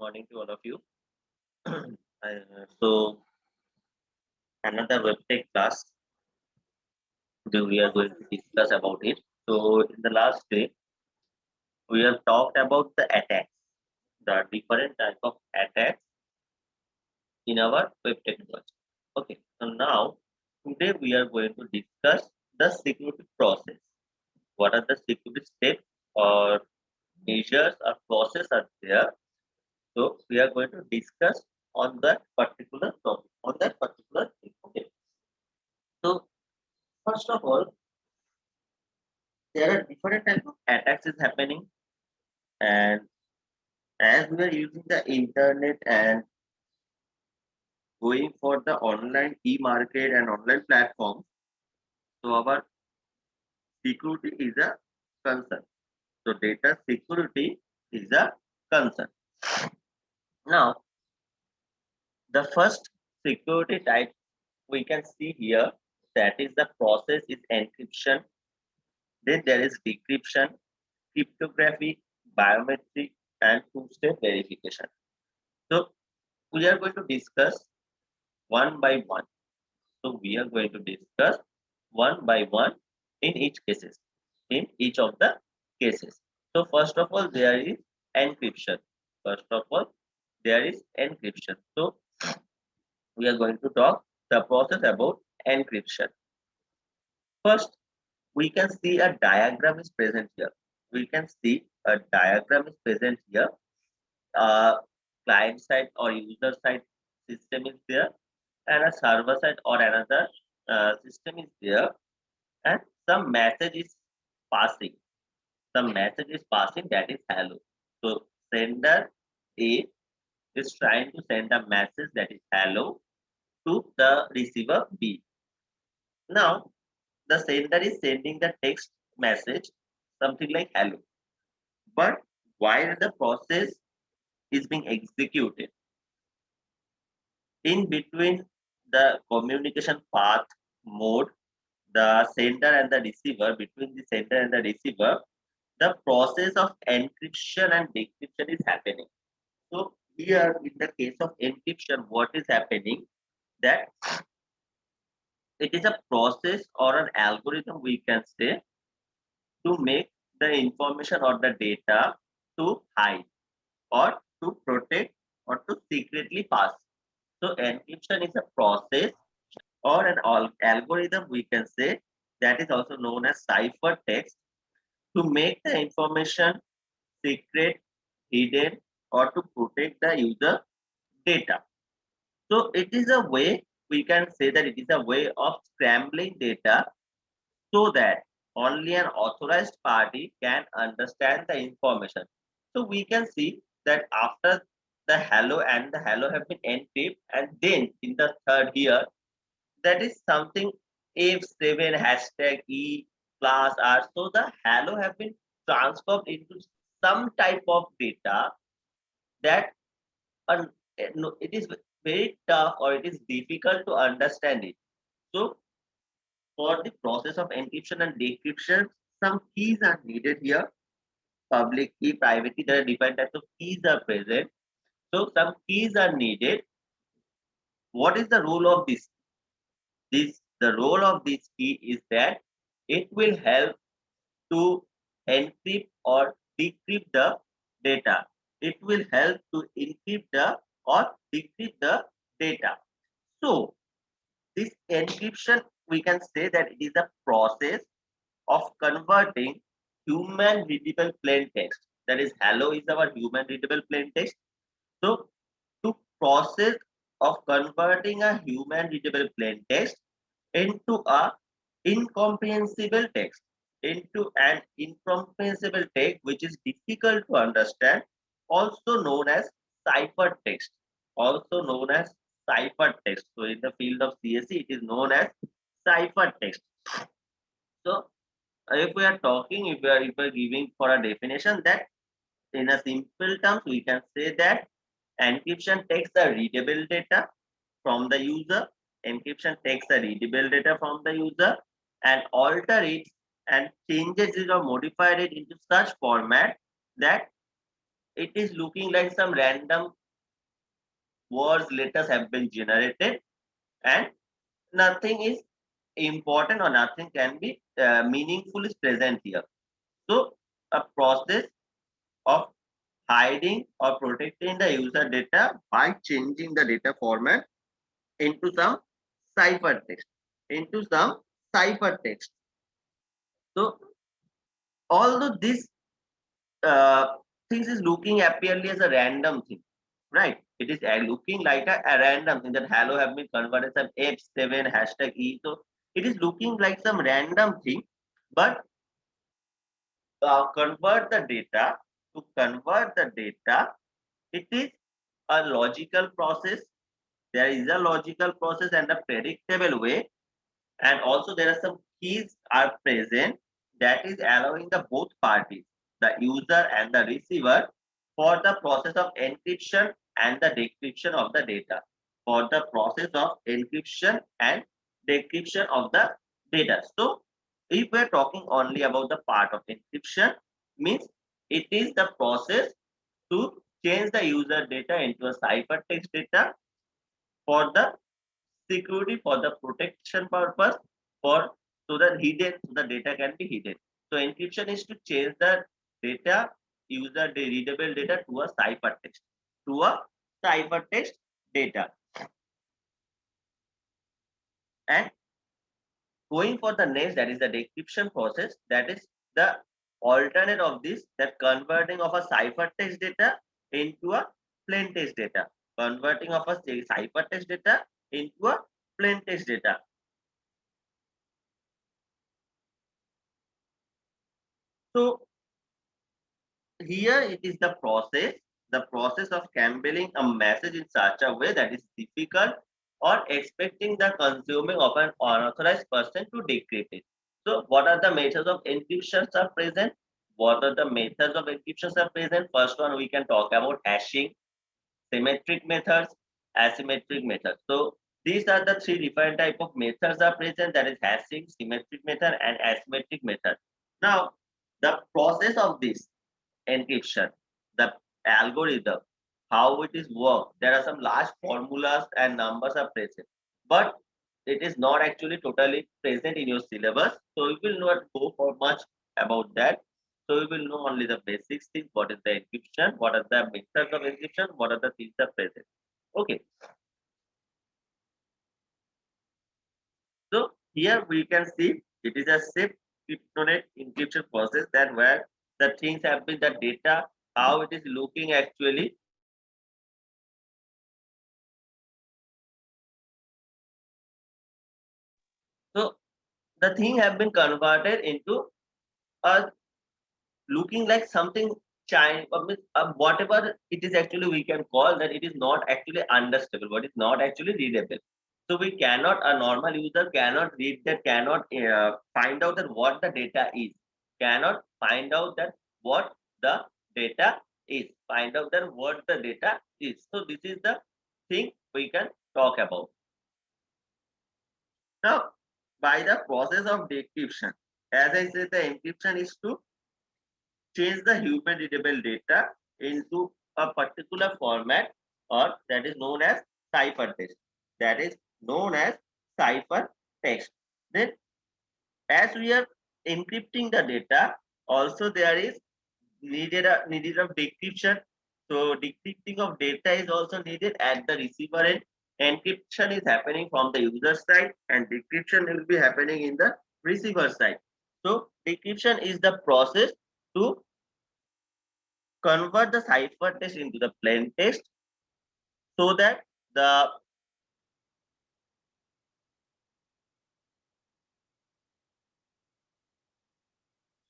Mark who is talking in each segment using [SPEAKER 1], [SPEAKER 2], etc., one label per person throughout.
[SPEAKER 1] morning to all of you. So, another webtech class. Today we are going to discuss about it. So, in the last day, we have talked about the attacks, the different type of attacks in our web technology. Okay, so now today we are going to discuss the security process. What are the security steps or measures or process are there? So, we are going to discuss on that particular topic, on that particular thing. Okay. So, first of all, there are different types of attacks is happening, and as we are using the internet and going for the online e-market and online platforms, so our security is a concern. So, data security is a concern. Now, the first security type we can see here, that is the process is encryption. Then there is decryption, cryptography, biometric, and two-step verification. So we are going to discuss one by one. So we are going to discuss one by one in each cases, in each of the cases. So first of all, there is encryption. First of all, there is encryption. So we are going to talk the process about encryption. First, we can see a diagram is present here. We can see a diagram is present here. Client side or user side system is there, and a server side or another system is there, and some message is passing. Some message is passing, that is hello. So sender A is trying to send a message, that is hello, to the receiver B. Now the sender is sending the text message something like hello, but while the process is being executed, in between the communication path mode, the sender and the receiver, between the sender and the receiver, the process of encryption and decryption is happening. So here in the case of encryption, what is happening, that it is a process or an algorithm, we can say, to make the information or the data to hide or to protect or to secretly pass. So encryption is a process or an algorithm, we can say, that is also known as ciphertext, to make the information secret, hidden, or to protect the user data. So it is a way, we can say that it is a way of scrambling data so that only an authorized party can understand the information. So we can see that after the hello and the hello have been encrypted, and then in the third here, that is something F7 hashtag E class R. So the hello have been transformed into some type of data that no, it is very tough or it is difficult to understand it. So for the process of encryption and decryption, some keys are needed here. Public key, private key, there are different types of keys are present. So some keys are needed. What is the role of this? The role of this key is that it will help to encrypt or decrypt the data. It will help to encrypt the or decrypt the data. So this encryption, we can say that it is a process of converting human readable plain text. That is, hello is our human readable plain text. So to process of converting a human readable plain text into a incomprehensible text, into an incomprehensible text which is difficult to understand, also known as ciphertext, also known as ciphertext. So in the field of CSE, it is known as ciphertext. So if we are talking, if we are giving for a definition, that in a simple terms, we can say that encryption takes the readable data from the user. Encryption takes the readable data from the user and alter it and changes it or modified it into such format that it is looking like some random words, letters have been generated, and nothing is important or nothing can be meaningful is present here. So a process of hiding or protecting the user data by changing the data format into some ciphertext, into some ciphertext. So although this uh, things is looking apparently as a random thing, right? It is looking like a random thing that hello have been converted some F7 hashtag E. So it is looking like some random thing, but convert the data to convert the data, it is a logical process. There is a logical process and a predictable way, and also there are some keys are present that is allowing the both parties, the user and the receiver, for the process of encryption and the decryption of the data, for the process of encryption and decryption of the data. So if we're talking only about the part of encryption, means it is the process to change the user data into a ciphertext data for the security, for the protection purpose, for so that hidden, so the data can be hidden. So encryption is to change the data, user readable data to a ciphertext, to a ciphertext data. And going for the next, that is the decryption process, that is the alternate of this, that converting of a ciphertext data into a plain text data, converting of a ciphertext data into a plain text data. So here it is the process of cabling a message in such a way that is difficult or expecting the consuming of an unauthorized person to decrypt it. So what are the methods of encryption are present? What are the methods of encryption are present? First one, we can talk about hashing, symmetric methods, asymmetric methods. So these are the three different type of methods are present, that is hashing, symmetric method and asymmetric method. Now the process of this encryption, the algorithm, how it is work. There are some large formulas and numbers are present, but it is not actually totally present in your syllabus. So you will not go for much about that. So you will know only the basics things. What is the encryption? What are the methods of encryption? What are the things that are present? Okay. So here we can see it is a safe cryptonate encryption process, that where the things have been the data, how it is looking actually. So the thing have been converted into a looking like something China, whatever it is actually we can call that, it is not actually understandable, but it's not actually readable. So we cannot, a normal user cannot read that, cannot find out that what the data is, cannot find out that what the data is, find out that what the data is. So this is the thing we can talk about. Now, by the process of decryption, as I said, the encryption is to change the human readable data into a particular format, or that is known as ciphertext. That is known as ciphertext. Then as we are encrypting the data, also there is needed of decryption. So decrypting of data is also needed at the receiver end. Encryption is happening from the user side and decryption will be happening in the receiver side. So decryption is the process to convert the ciphertext into the plain text, so that the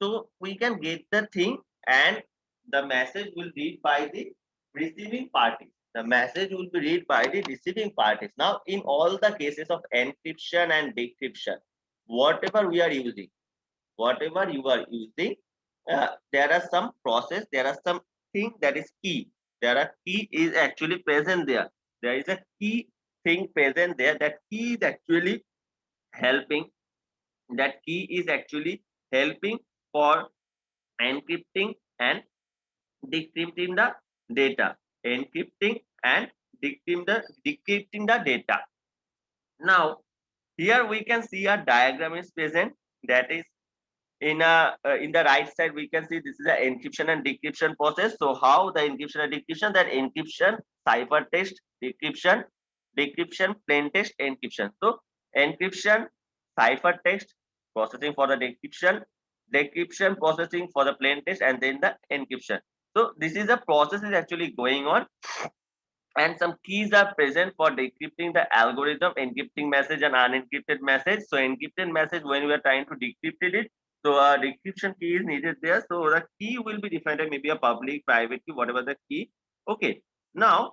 [SPEAKER 1] so we can get the thing, and the message will read by the receiving party. The message will be read by the receiving parties. Now in all the cases of encryption and decryption, whatever we are using, whatever you are using, there are some process, there are some thing that is key. There are key is actually present there. There is a key thing present there. That key is actually helping. That key is actually helping for encrypting and decrypting the data, encrypting and decrypting the data. Now, here we can see a diagram is present, that is in the right side we can see this is the encryption and decryption process. So how the encryption and decryption, that encryption, ciphertext, decryption, plain text, encryption. So encryption, ciphertext, processing for the decryption processing for the plain text, and then the encryption. So this is a process is actually going on, and some keys are present for decrypting the algorithm, encrypting message and unencrypted message. So encrypted message, when we are trying to decrypt it, so a decryption key is needed there. So the key will be defined as maybe a public, private key, whatever the key. Okay. Now,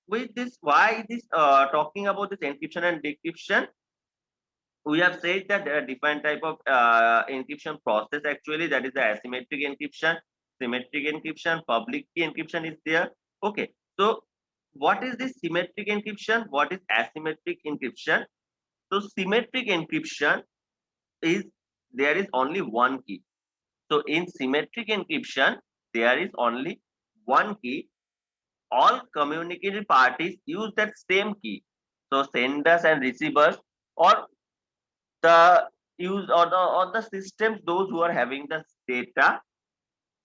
[SPEAKER 1] with this, why this talking about this encryption and decryption? We have said that there are different type of encryption process actually, that is the asymmetric encryption, symmetric encryption, public key encryption is there. Okay, so what is this symmetric encryption, what is asymmetric encryption? So symmetric encryption is, there is only one key. So in symmetric encryption there is only one key. All communicating parties use that same key. So senders and receivers, or the use, or the systems, those who are having the data,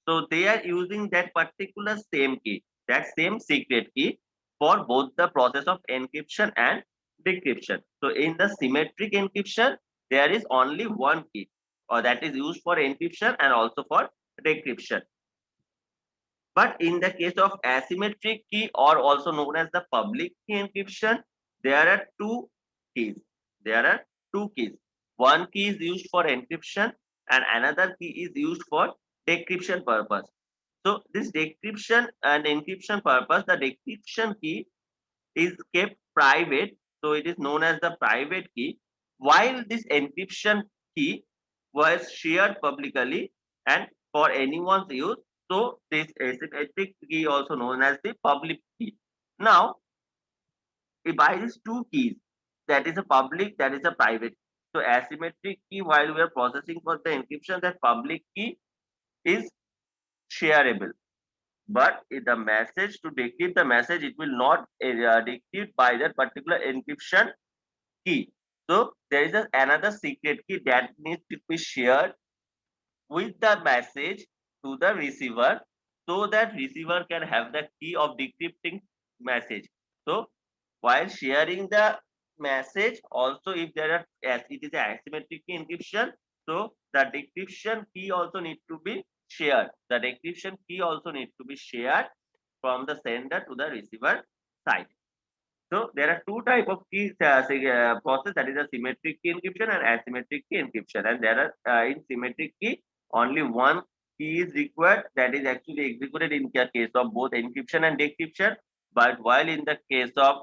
[SPEAKER 1] so they are using that particular same key, that same secret key, for both the process of encryption and decryption. So in the symmetric encryption there is only one key, or that is used for encryption and also for decryption. But in the case of asymmetric key, or also known as the public key encryption, there are two keys. There are two keys. One key is used for encryption and another key is used for decryption purpose. So this decryption and encryption purpose, the decryption key is kept private. So it is known as the private key, while this encryption key was shared publicly and for anyone's use. So this asymmetric key also known as the public key. Now, by these two keys, that is a public, that is a private. So asymmetric key, while we are processing for the encryption, that public key is shareable. But if the message, to decrypt the message, it will not decrypt by that particular encryption key. So there is another secret key that needs to be shared with the message to the receiver, so that receiver can have the key of decrypting message. So while sharing the message, also if there are, as it is a asymmetric key encryption, so the decryption key also need to be shared. The decryption key also need to be shared from the sender to the receiver side. So there are two type of keys process, that is a symmetric key encryption and asymmetric key encryption. And there are in symmetric key only one key is required, that is actually executed in the case of both encryption and decryption. But while in the case of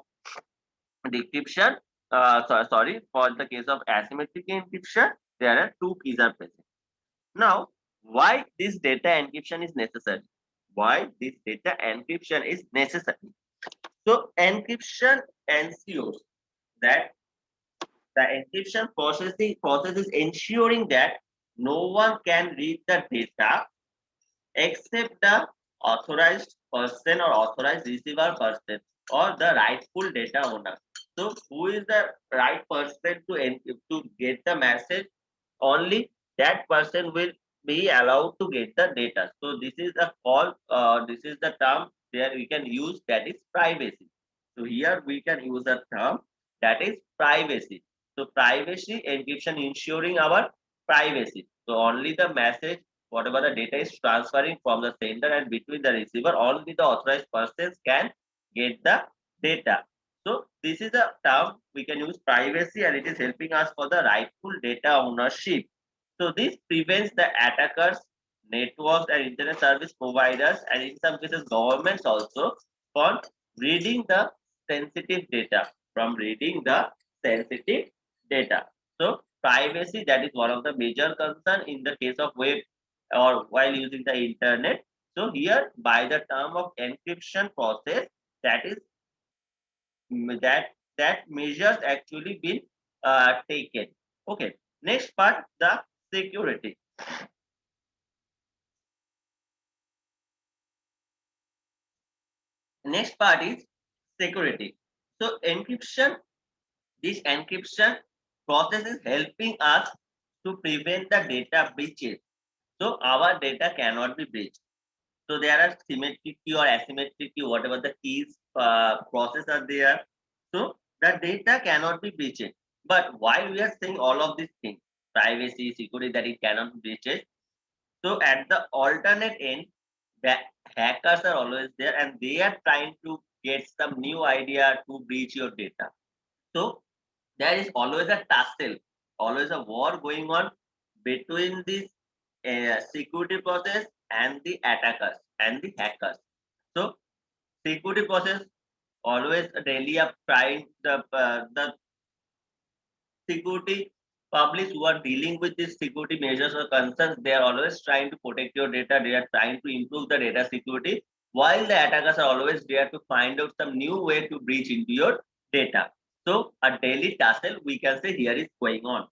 [SPEAKER 1] decryption, sorry, for the case of asymmetric encryption, there are two keys are present. Now, why this data encryption is necessary? Why this data encryption is necessary? So encryption ensures that the encryption process is ensuring that no one can read the data except the authorized person or authorized receiver person, or the rightful data owner. So who is the right person to get the message? Only that person will be allowed to get the data. So this is the call, this is the term there we can use, that is privacy. So here we can use a term that is privacy. So privacy encryption ensuring our privacy. So only the message, whatever the data is transferring from the sender and between the receiver, only the authorized persons can get the data. So this is a term we can use privacy, and it is helping us for the rightful data ownership. So this prevents the attackers, networks and internet service providers, and in some cases governments also, from reading the sensitive data, from reading the sensitive data. So privacy, that is one of the major concern in the case of web or while using the internet. So here by the term of encryption process, that is that measures actually been taken. Okay, next part, the security. Next part is security. So encryption, this encryption process is helping us to prevent the data breaches. So our data cannot be breached. So there are symmetric key or asymmetric key, whatever the keys process are there. So the data cannot be breached. But while we are saying all of these things, privacy, security, that it cannot be breached. So at the alternate end, the hackers are always there and they are trying to get some new idea to breach your data. So there is always a tussle, always a war going on between this security process and the attackers and the hackers. So security process always daily up trying the security publics who are dealing with these security measures or concerns, they are always trying to protect your data. They are trying to improve the data security, while the attackers are always there to find out some new way to breach into your data. So a daily tussle we can say here is going on.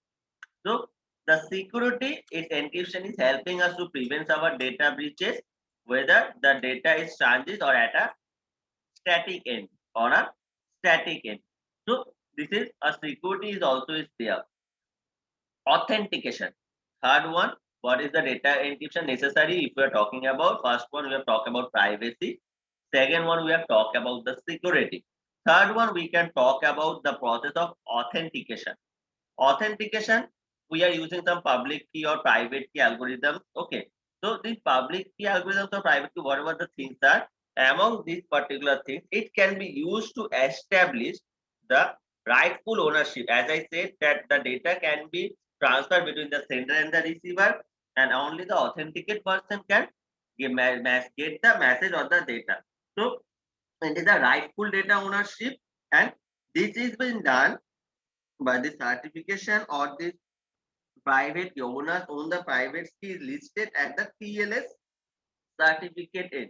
[SPEAKER 1] So the security is encryption is helping us to prevent our data breaches, whether the data is transit or at a static end or a static end. So this is a security is also is there. Authentication. Third one, what is the data encryption necessary? If we are talking about first one, we have talked about privacy. Second one, we have talked about the security. Third one, we can talk about the process of authentication. Authentication, we are using some public key or private key algorithms. Okay. So these public key algorithms or private key, whatever the things are, among these particular things, it can be used to establish the rightful ownership. As I said, that the data can be transferred between the sender and the receiver, and only the authenticate person can get the message or the data. So it is a rightful data ownership, and this is being done by the certification or the private owners own the private key is listed at the TLS certificate end.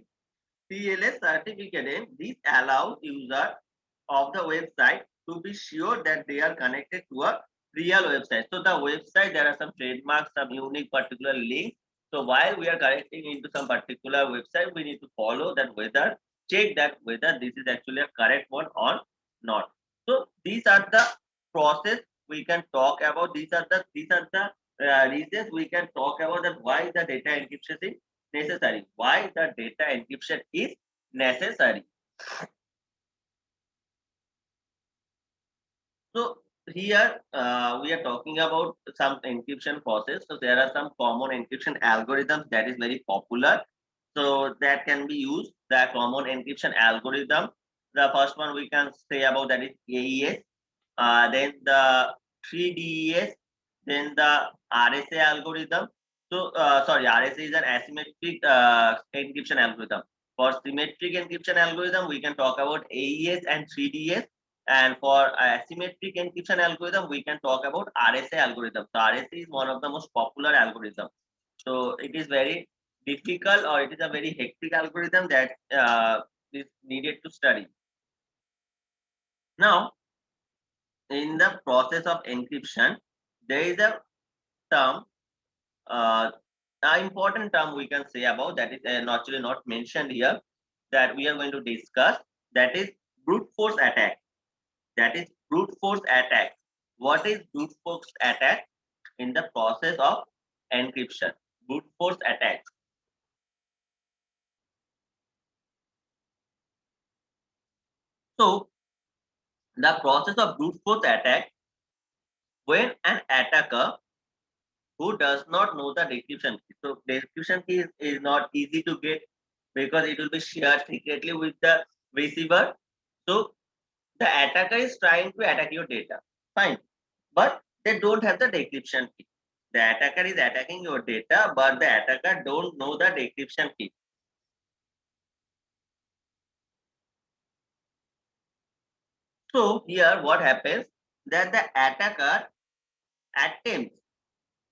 [SPEAKER 1] TLS certificate end, this allows user of the website to be sure that they are connected to a real website. So the website, there are some trademarks, some unique particular links. So while we are connecting into some particular website, we need to follow that whether, check that whether this is actually a correct one or not. So these are the process we can talk about. These are the reasons we can talk about that why the data encryption is necessary. Why the data encryption is necessary. So here we are talking about some encryption process. So there are some common encryption algorithms that is very popular. So that can be used. The common encryption algorithm. The first one we can say about that is AES. Then the 3DES. Then the RSA algorithm. So sorry, RSA is an asymmetric encryption algorithm. For symmetric encryption algorithm, we can talk about AES and 3DES. And for asymmetric encryption algorithm, we can talk about RSA algorithm. So RSA is one of the most popular algorithms. So it is very difficult or it is a very hectic algorithm that is needed to study. Now, in the process of encryption, there is a term, an important term we can say about that is actually not mentioned here that we are going to discuss. That is brute force attack. That is brute force attack. What is brute force attack in the process of encryption? Brute force attack. So the process of brute force attack, when an attacker who does not know the decryption key. So decryption key is not easy to get because it will be shared secretly with the receiver. So the attacker is trying to attack your data. Fine. But they don't have the decryption key. The attacker is attacking your data, but the attacker don't know the decryption key. So here what happens that the attacker attempts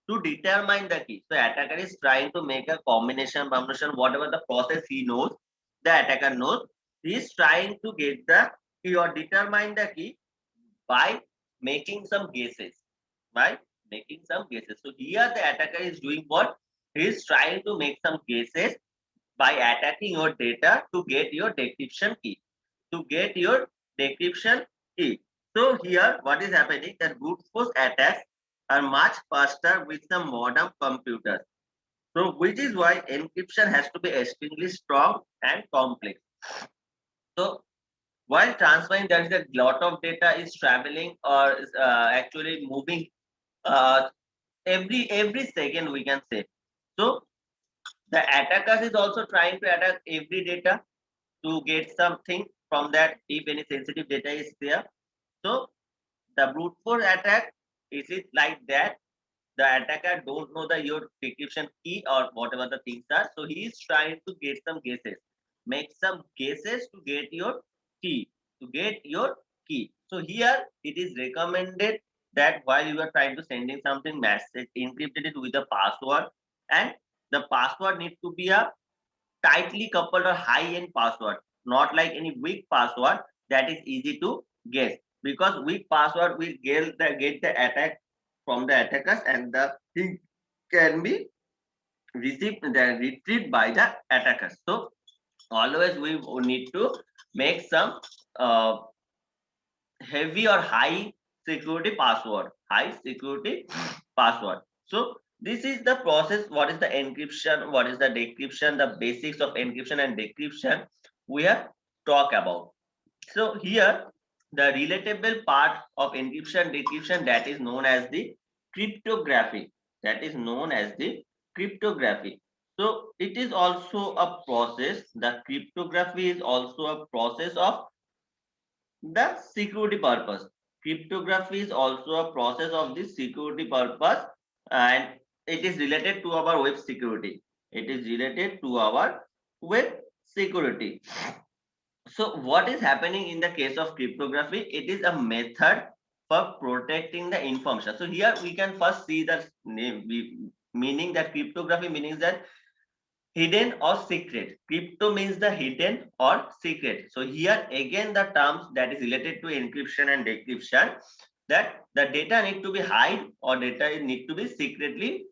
[SPEAKER 1] to determine the key. So attacker is trying to make a combination, whatever the process he knows, the attacker knows. He is trying to get the key or determine the key by making some guesses. By making some guesses. So here the attacker is doing what? He is trying to make some guesses by attacking your data to get your decryption key. To get your decryption key. So here, what is happening? That brute force attacks are much faster with some modern computers. So, which is why encryption has to be extremely strong and complex. So, while transferring, there is a lot of data is traveling or is actually moving uh, every second, we can say. So, the attackers is also trying to attack every data to get something from that if any sensitive data is there. So, the brute force attack is it like that? The attacker don't know the your decryption key or whatever the things are. So he is trying to get some guesses, make some guesses to get your key, to get your key. So here it is recommended that while you are trying to sending something message, encrypted it with a password, and the password needs to be a tightly coupled or high-end password, not like any weak password that is easy to guess. Because weak password will get the attack from the attackers, and the thing can be received then retrieved by the attackers. So always we need to make some heavy or high security password, high security password. So this is the process. What is the encryption? What is the decryption? The basics of encryption and decryption we have talked about. So here the relatable part of encryption decryption, that is known as the cryptography. That is known as the cryptography. So it is also a process. The cryptography is also a process of the security purpose. Cryptography is also a process of this security purpose, and it is related to our web security. It is related to our web security. So what is happening in the case of cryptography? It is a method for protecting the information. So here we can first see the name, meaning that cryptography means that hidden or secret. Crypto means the hidden or secret. So here again the terms that is related to encryption and decryption, that the data need to be hide or data need to be secretly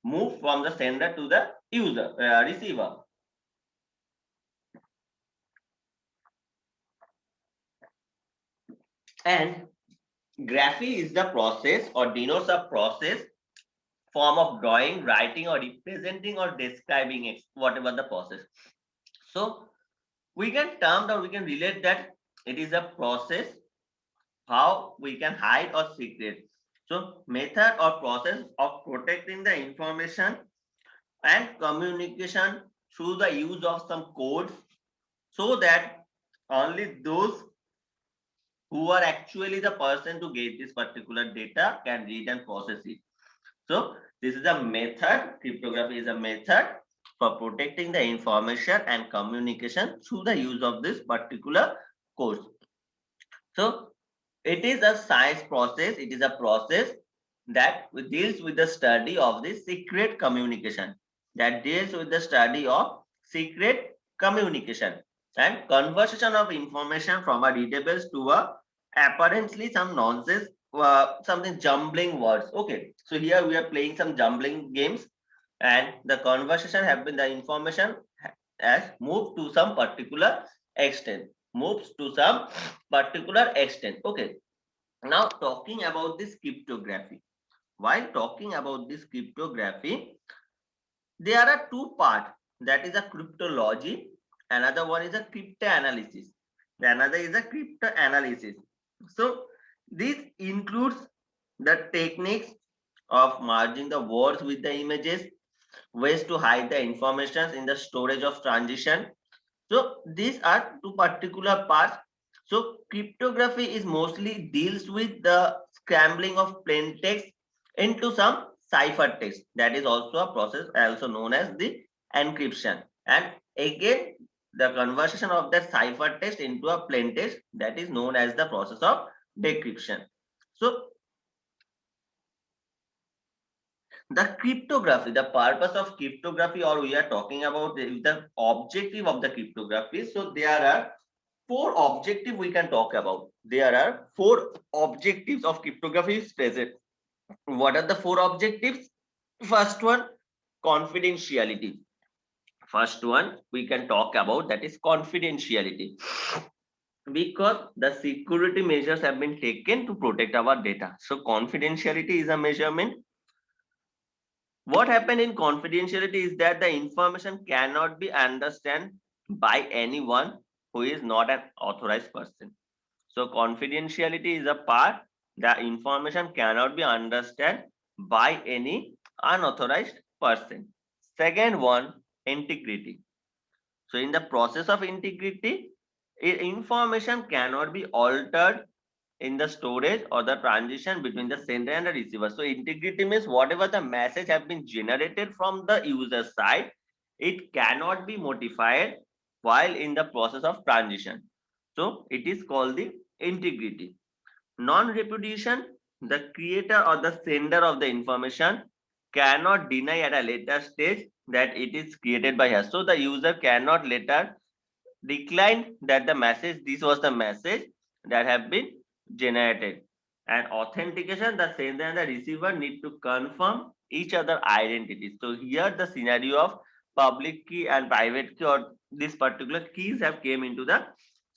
[SPEAKER 1] moved from the sender to the user receiver. And graphy is the process or denotes a process form of drawing, writing, or representing or describing it, whatever the process. So we can term or we can relate that it is a process how we can hide or secret. So method or process of protecting the information and communication through the use of some codes, so that only those who are actually the person to get this particular data can read and process it. So this is a method. Cryptography is a method for protecting the information and communication through the use of this particular codes. So it is a science process. It is a process that deals with the study of the secret communication. That deals with the study of secret communication and conversation of information from a readables to a apparently some nonsense, something jumbling words. Okay, so here we are playing some jumbling games, and the conversation have been the information has moved to some particular extent, moves to some particular extent. Okay, now talking about this cryptography. While talking about this cryptography, there are two parts. That is a cryptology. Another one is a cryptanalysis. Another is a cryptanalysis. So this includes the techniques of merging the words with the images, ways to hide the information in the storage of transition. So these are two particular parts. So cryptography is mostly deals with the scrambling of plain text into some cipher text. That is also a process also known as the encryption. And again, the conversion of that cipher text into a plain text, that is known as the process of decryption. So the cryptography, the purpose of cryptography, or we are talking about the objective of the cryptography. So there are four objectives we can talk about. There are four objectives of cryptography is present. What are the four objectives? First one, confidentiality. First one we can talk about, that is confidentiality, because the security measures have been taken to protect our data. So confidentiality is a measurement. What happened in confidentiality is that the information cannot be understood by anyone who is not an authorized person. So confidentiality is a part, the information cannot be understood by any unauthorized person. Second one, integrity. So in the process of integrity, information cannot be altered in the storage or the transition between the sender and the receiver. So integrity means whatever the message have been generated from the user side, it cannot be modified while in the process of transition. So it is called the integrity. Non-repudiation, the creator or the sender of the information cannot deny at a later stage that it is created by her. So the user cannot later decline that the message, this was the message that have been generated. And authentication, the sender and the receiver need to confirm each other identities. So here the scenario of public key and private key, or this particular keys have came into the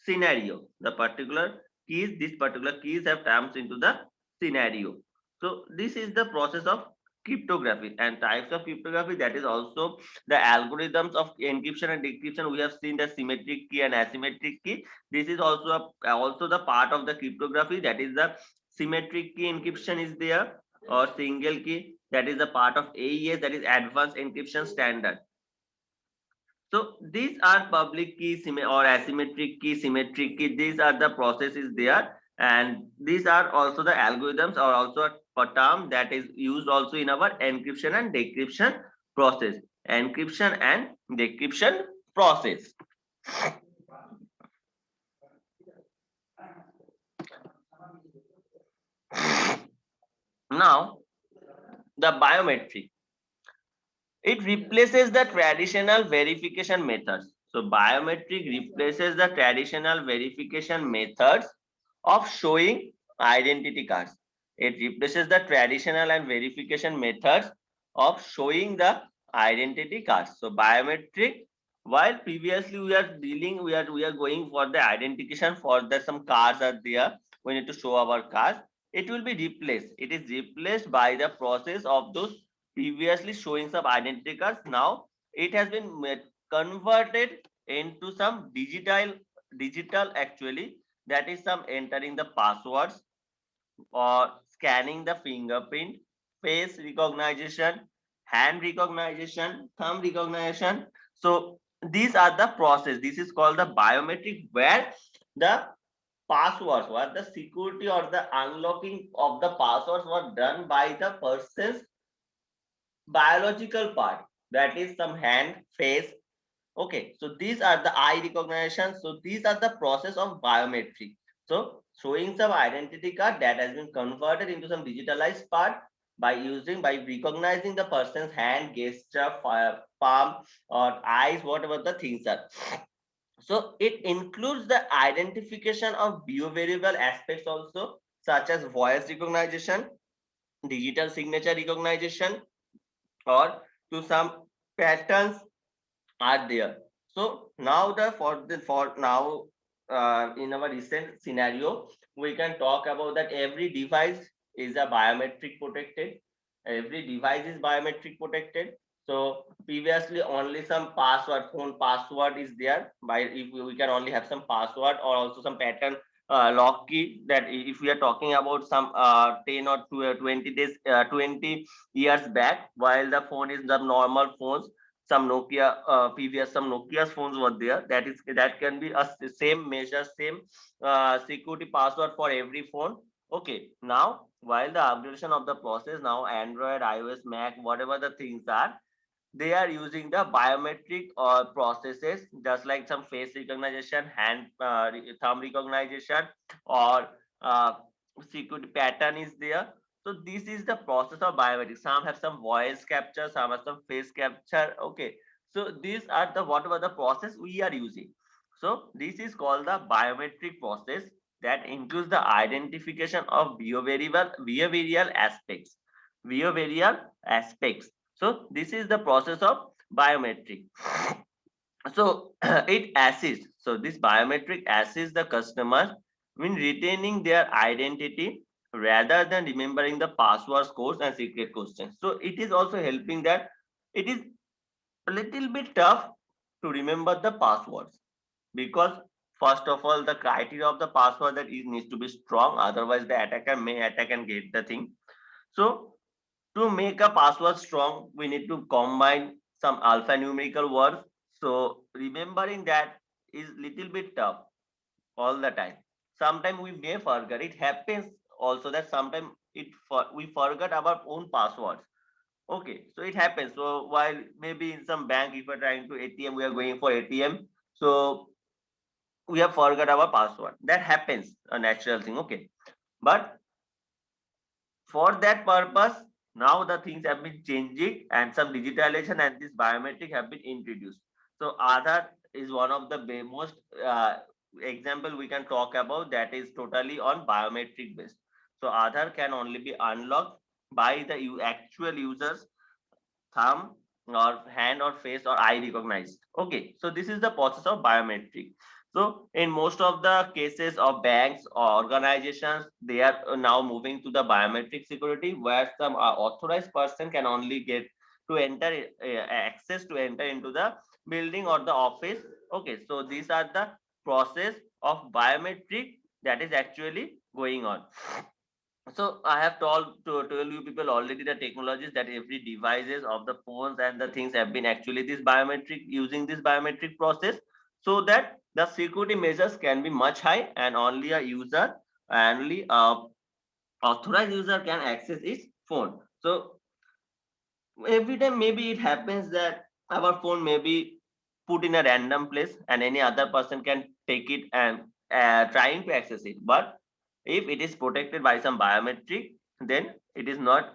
[SPEAKER 1] scenario. The particular keys, this particular keys have comes into the scenario. So this is the process of cryptography. And types of cryptography, that is also the algorithms of encryption and decryption. We have seen the symmetric key and asymmetric key. This is also the part of the cryptography, that is the symmetric key encryption is there, or single key, that is the part of AES, that is advanced encryption standard. So these are public key or asymmetric key, symmetric key. These are the processes there, and these are also the algorithms, or also a term that is used also in our encryption and decryption process. Encryption and decryption process. Now, the biometric. It replaces the traditional verification methods. So biometric replaces the traditional verification methods of showing identity cards. It replaces the traditional and verification methods of showing the identity cards. So biometric, while previously we are going for the identification for the some cards are there, we need to show our cards. It will be replaced. It is replaced by the process of those previously showing some identity cards. Now it has been converted into some digital actually, that is some entering the passwords or scanning the fingerprint, face recognition, hand recognition, thumb recognition. So these are the process. This is called the biometric, where the passwords, what the security or the unlocking of the passwords were done by the person's biological part, that is some hand, face. Okay, so these are the eye recognition. So these are the process of biometric. So showing some identity card that has been converted into some digitalized part by recognizing the person's hand, gesture, palm, or eyes, whatever the things are. So it includes the identification of behavioral aspects also, such as voice recognition, digital signature recognition, or to some patterns are there. So now for now in our recent scenario, we can talk about that every device is a biometric protected. Every device is biometric protected. So previously only some password, phone password is there. By if we can only have some password or also some pattern lock key. That if we are talking about some 10 or 20 days, 20 years back, while the phone is the normal phones, some Nokia previous some Nokia's phones were there. That can be a same measure, same security password for every phone. Okay, now while the upgradation of the process, now Android, iOS, Mac, whatever the things are, they are using the biometric processes, just like some face recognition, hand thumb recognition, or uh, security pattern is there. So this is the process of biometrics. Some have some voice capture, some have some face capture. Okay, so these are the whatever the process we are using. So this is called the biometric process, that includes the identification of behavioral aspects. Behavioral aspects. So this is the process of biometric. So it assists. So this biometric assists the customer in retaining their identity rather than remembering the passwords, codes, and secret questions. So it is also helping that it is a little bit tough to remember the passwords, because first of all the criteria of the password that is needs to be strong, otherwise the attacker may attack and get the thing. So to make a password strong, we need to combine some alphanumerical words. So remembering that is little bit tough all the time. Sometimes we may forget. It happens also that sometimes we forget our own passwords. Okay, so it happens. So while maybe in some bank, if we're trying to ATM, we are going for ATM. So we have forgot our password. That happens, a natural thing. Okay, but for that purpose, now the things have been changing and some digitalization and this biometric have been introduced. So Aadhaar is one of the most example we can talk about that is totally on biometric based. So Aadhaar can only be unlocked by the actual user's thumb or hand or face or eye recognized. Okay, so this is the process of biometric. So in most of the cases of banks or organizations, they are now moving to the biometric security where some authorized person can only get to enter access to enter into the building or the office. Okay, so these are the process of biometric that is actually going on. So I have told you people already the technologies that every devices of the phones and the things have been actually this biometric using this biometric process, so that the security measures can be much high and only a user, only a authorized user can access its phone. So every time maybe it happens that our phone may be put in a random place and any other person can take it and trying to access it, but if it is protected by some biometric, then it is not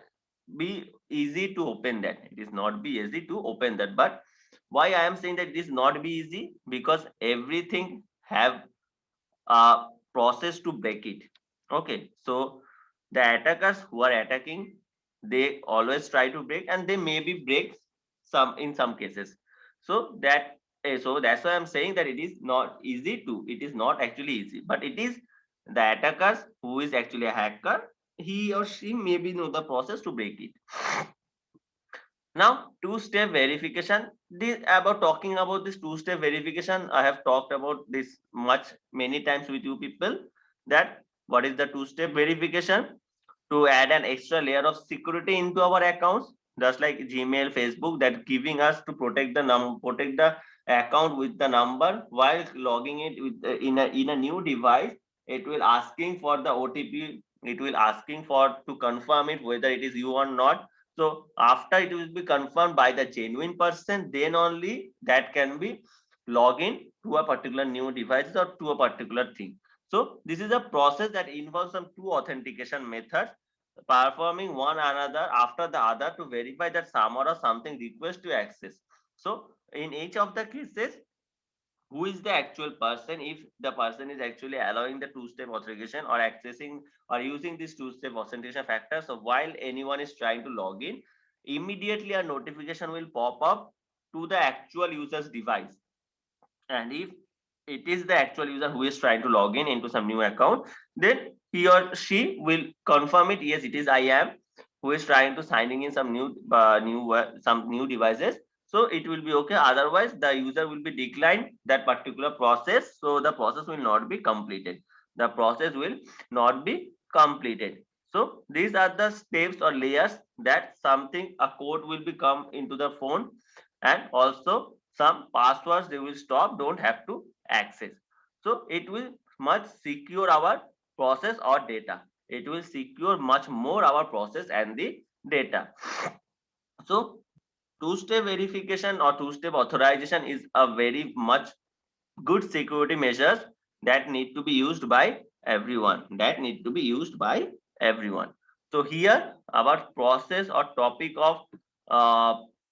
[SPEAKER 1] be easy to open that. It is not be easy to open that. But why I am saying that it is not be easy, because everything have a process to break it. Okay, so the attackers who are attacking, they always try to break and they maybe break some in some cases. So that's why I'm saying that it is not easy to, it is not actually easy, but it is the attackers who is actually a hacker, he or she maybe know the process to break it. Now, two-step verification. This about talking about this two-step verification, I have talked about this much many times with you people. That what is the two-step verification? To add an extra layer of security into our accounts, just like Gmail, Facebook, that giving us to protect protect the account with the number while logging it with in a new device. It will asking for the OTP. It will asking for to confirm it whether it is you or not. So after it will be confirmed by the genuine person, then only that can be log in to a particular new device or to a particular thing. So this is a process that involves some two authentication methods performing one another after the other to verify that someone or something request to access. So in each of the cases, who is the actual person, if the person is actually allowing the two-step authentication or accessing or using this two-step authentication factor. So while anyone is trying to log in, immediately a notification will pop up to the actual user's device. And if it is the actual user who is trying to log in into some new account, then he or she will confirm it, yes, it is I am who is trying to signing in some some new devices. So it will be okay, otherwise the user will be declined that particular process, so the process will not be completed, the process will not be completed. So these are the steps or layers that something a code will become into the phone, and also some passwords they will stop, don't have to access. So it will much secure our process or data, it will secure much more our process and the data. So two-step verification or two-step authorization is a very much good security measures that need to be used by everyone, that need to be used by everyone. So here our process or topic of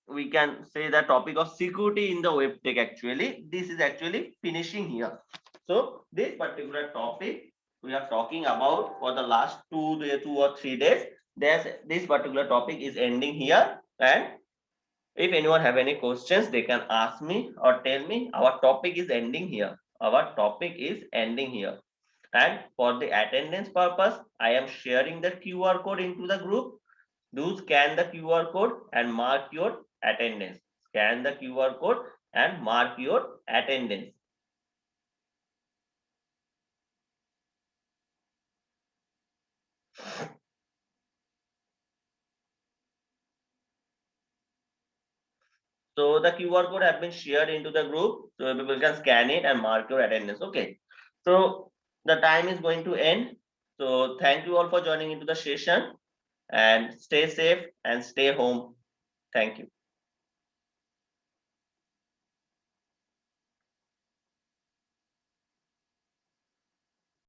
[SPEAKER 1] we can say the topic of security in the web tech, actually this is actually finishing here. So this particular topic we are talking about for the last 2 or 3 days, there's this particular topic is ending here, and If anyone have any questions, they can ask me or tell me. Our topic is ending here. Our topic is ending here. And for the attendance purpose, I am sharing the QR code into the group. Do scan the QR code and mark your attendance. Scan the QR code and mark your attendance. So the QR code have been shared into the group, so people can scan it and mark your attendance. Okay. So the time is going to end. So thank you all for joining into the session and stay safe and stay home. Thank you.